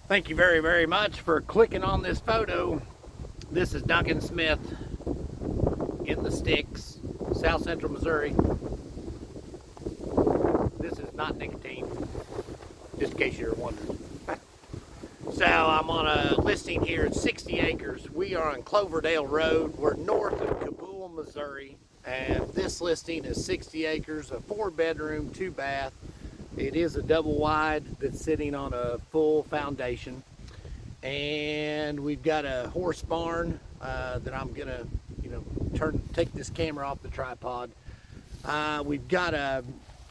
Thank you very, very much for clicking on this photo. This is Duncan Smith in the sticks, South Central Missouri. This is not nicotine, just in case you're wondering. So I'm on a listing here at 60 acres. We are on Cloverdale Road. We're north of Cabool, Missouri. And this listing is 60 acres, a 4-bedroom, 2-bath. It is a double wide that's sitting on a full foundation. And we've got a horse barn that I'm gonna, take this camera off the tripod. We've got a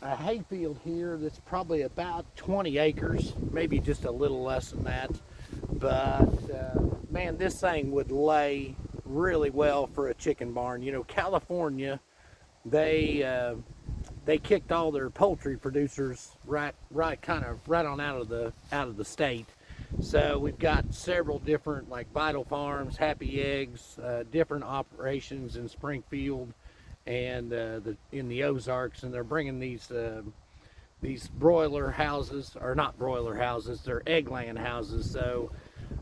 hayfield here that's probably about 20 acres, maybe just a little less than that. But man, this thing would lay really well for a chicken barn. You know, California, they kicked all their poultry producers right on out of the state. So we've got several different, like Vital Farms, Happy Eggs, different operations in Springfield and in the Ozarks, and they're bringing these broiler houses, or not broiler houses, they're egg laying houses. So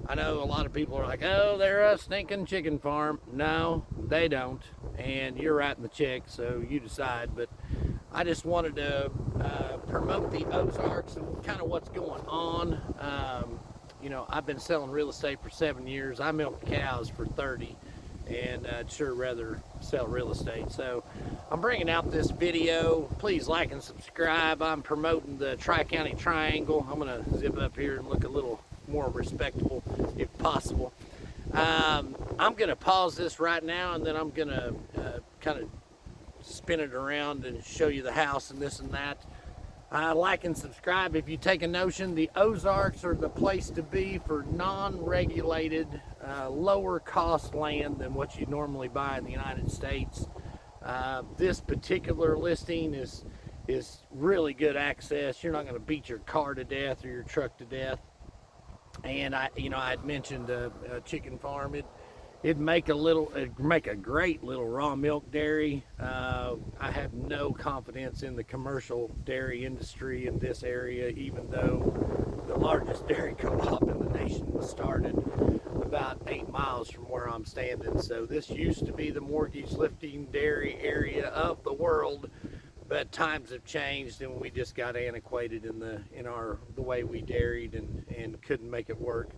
I know a lot of people are like, oh, they're a stinking chicken farm. No, they don't, and you're writing the check, so you decide. But I just wanted to promote the Ozarks and kind of what's going on. I've been selling real estate for 7 years. I milked cows for 30, and I'd sure rather sell real estate. So I'm bringing out this video. Please like and subscribe. I'm promoting the Tri-County Triangle. I'm going to zip up here and look a little more respectable if possible. I'm going to pause this right now, and then I'm going to kind of spin it around and show you the house and this and that. Like and subscribe. If you take a notion, the Ozarks are the place to be for non-regulated, lower cost land than what you normally buy in the United States. This particular listing is really good access. You're not going to beat your car to death or your truck to death. And I had mentioned a chicken farm. It'd make a great little raw milk dairy. I have no confidence in the commercial dairy industry in this area, even though the largest dairy co-op in the nation was started about 8 miles from where I'm standing. So this used to be the mortgage lifting dairy area of the world, but times have changed and we just got antiquated in the way we dairied and couldn't make it work.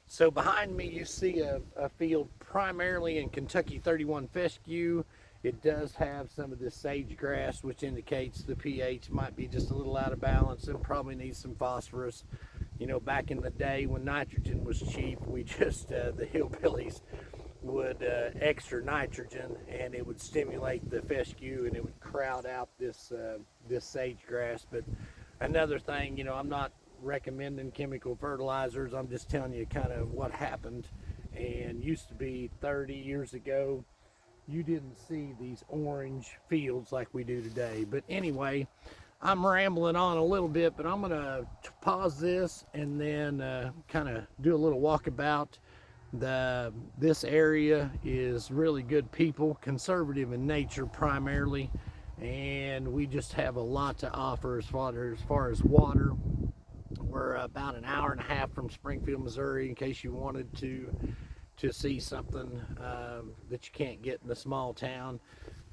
So behind me you see a field primarily in Kentucky 31 fescue. It does have some of this sage grass, which indicates the pH might be just a little out of balance and probably needs some phosphorus. Back in the day when nitrogen was cheap, we just, the hillbillies would extra nitrogen, and it would stimulate the fescue and it would crowd out this sage grass. But another thing, I'm not recommending chemical fertilizers. I'm just telling you kind of what happened. And used to be 30 years ago, you didn't see these orange fields like we do today. But anyway, I'm rambling on a little bit, but I'm gonna pause this and then kind of do a little walkabout. This area is really good people, conservative in nature primarily, and we just have a lot to offer as far as water. We're about an hour and a half from Springfield, Missouri, in case you wanted to see something that you can't get in a small town.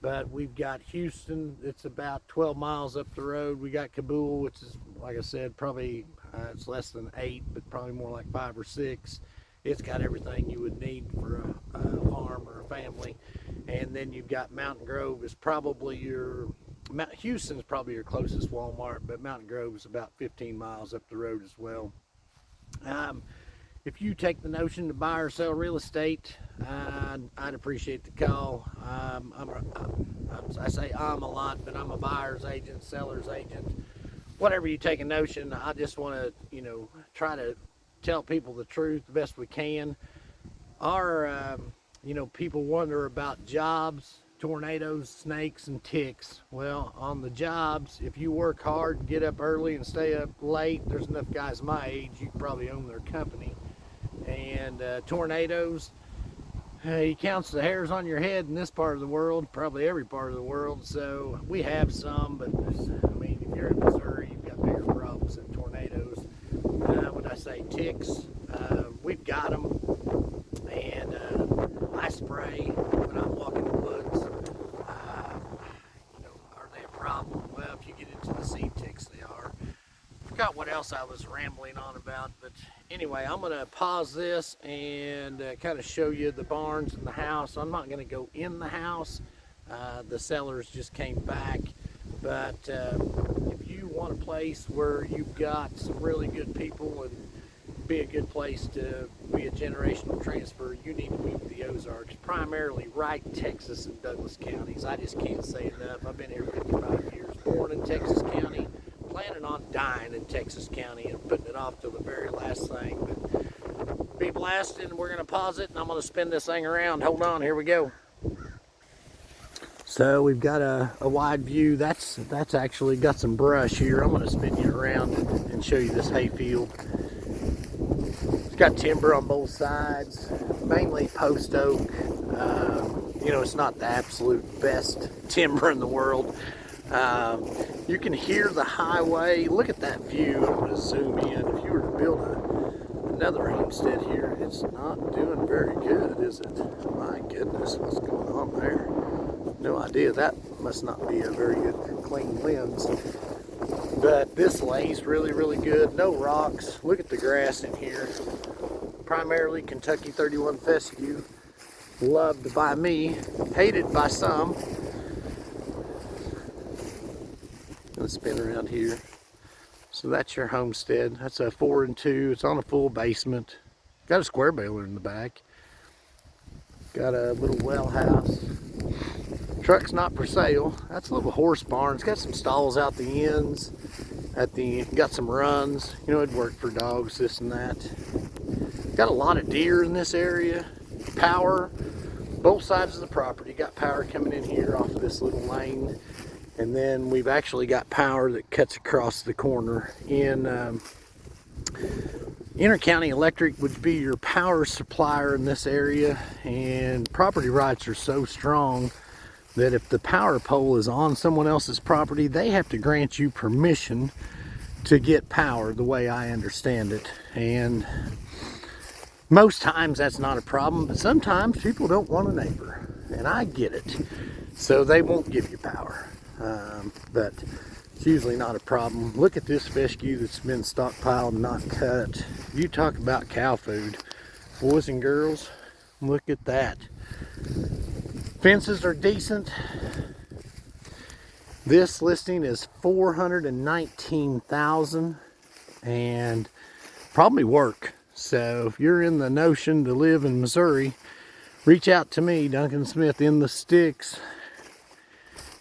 But we've got Houston, it's about 12 miles up the road. We got Cabool, which is, like I said, probably it's less than 8, but probably more like 5 or 6. It's got everything you would need for a farm or a family. And then you've got Mountain Grove is probably Houston's probably your closest Walmart, but Mountain Grove is about 15 miles up the road as well. If you take the notion to buy or sell real estate, I'd appreciate the call. I say I'm a lot, but I'm a buyer's agent, seller's agent. Whatever you take a notion, I just want to, try to tell people the truth the best we can. Our, people wonder about jobs, tornadoes, snakes, and ticks. Well, on the jobs, if you work hard and get up early and stay up late, there's enough guys my age, you can probably own their company. And tornadoes, he counts the hairs on your head in this part of the world, probably every part of the world. So we have some, but if you're in Missouri, you've got bigger problems than tornadoes. When I say ticks, got them. And I spray when I'm walking the woods. Are they a problem? Well, if you get into the seed ticks, they are. Forgot what else I was rambling on about, but anyway, I'm going to pause this and kind of show you the barns and the house. I'm not going to go in the house. The sellers just came back, but if you want a place where you've got some really good people and be a good place to be a generational transfer, you need to move to the Ozarks, primarily Wright, Texas, and Douglas counties. I just can't say enough. I've been here 55 years, born in Texas County, planning on dying in Texas County and putting it off till the very last thing. But be blessed, and we're going to pause it, and I'm going to spin this thing around. Hold on, here we go. So we've got a wide view. That's actually got some brush here. I'm going to spin you around and show you this hay field. It's got timber on both sides, mainly post oak. It's not the absolute best timber in the world. You can hear the highway. Look at that view. I'm going to zoom in. If you were to build another homestead here, it's not doing very good, is it? My goodness, what's going on there? No idea. That must not be a very good clean lens. But this lays really, really good. No rocks. Look at the grass in here. Primarily Kentucky 31 fescue. Loved by me, hated by some. Gonna spin around here. So that's your homestead. That's a 4 and 2. It's on a full basement. Got a square baler in the back. Got a little well house. Truck's not for sale. That's a little horse barn. It's got some stalls out the ends. Got some runs. It'd work for dogs, this and that. Got a lot of deer in this area. Power, both sides of the property. Got power coming in here off of this little lane. And then we've actually got power that cuts across the corner. In Intercounty Electric would be your power supplier in this area. And property rights are so strong that if the power pole is on someone else's property, they have to grant you permission to get power, the way I understand it. And most times that's not a problem, but sometimes people don't want a neighbor, and I get it. So they won't give you power, but it's usually not a problem. Look at this fescue that's been stockpiled and not cut. You talk about cow food, boys and girls, look at that. Fences are decent. This listing is $419,000 and probably work. So if you're in the notion to live in Missouri, reach out to me, Duncan Smith, in the sticks.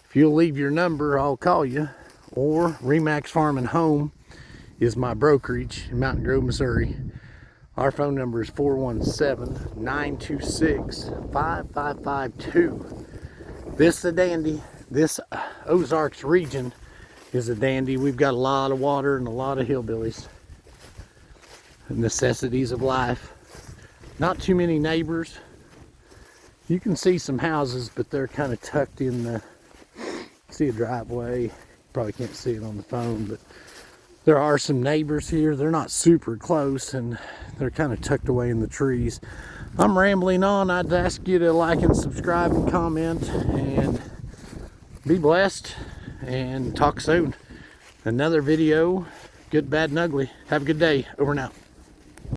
If you'll leave your number, I'll call you. Or Remax Farm and Home is my brokerage in Mountain Grove, Missouri. Our phone number is 417-926-5552. This is a dandy. This Ozarks region is a dandy. We've got a lot of water and a lot of hillbillies. The necessities of life. Not too many neighbors. You can see some houses, but they're kind of tucked in the... See a driveway. Probably can't see it on the phone, but there are some neighbors here. They're not super close, and they're kind of tucked away in the trees. I'm rambling on. I'd ask you to like and subscribe and comment, and be blessed, and talk soon. Another video, good, bad, and ugly. Have a good day. Over and out.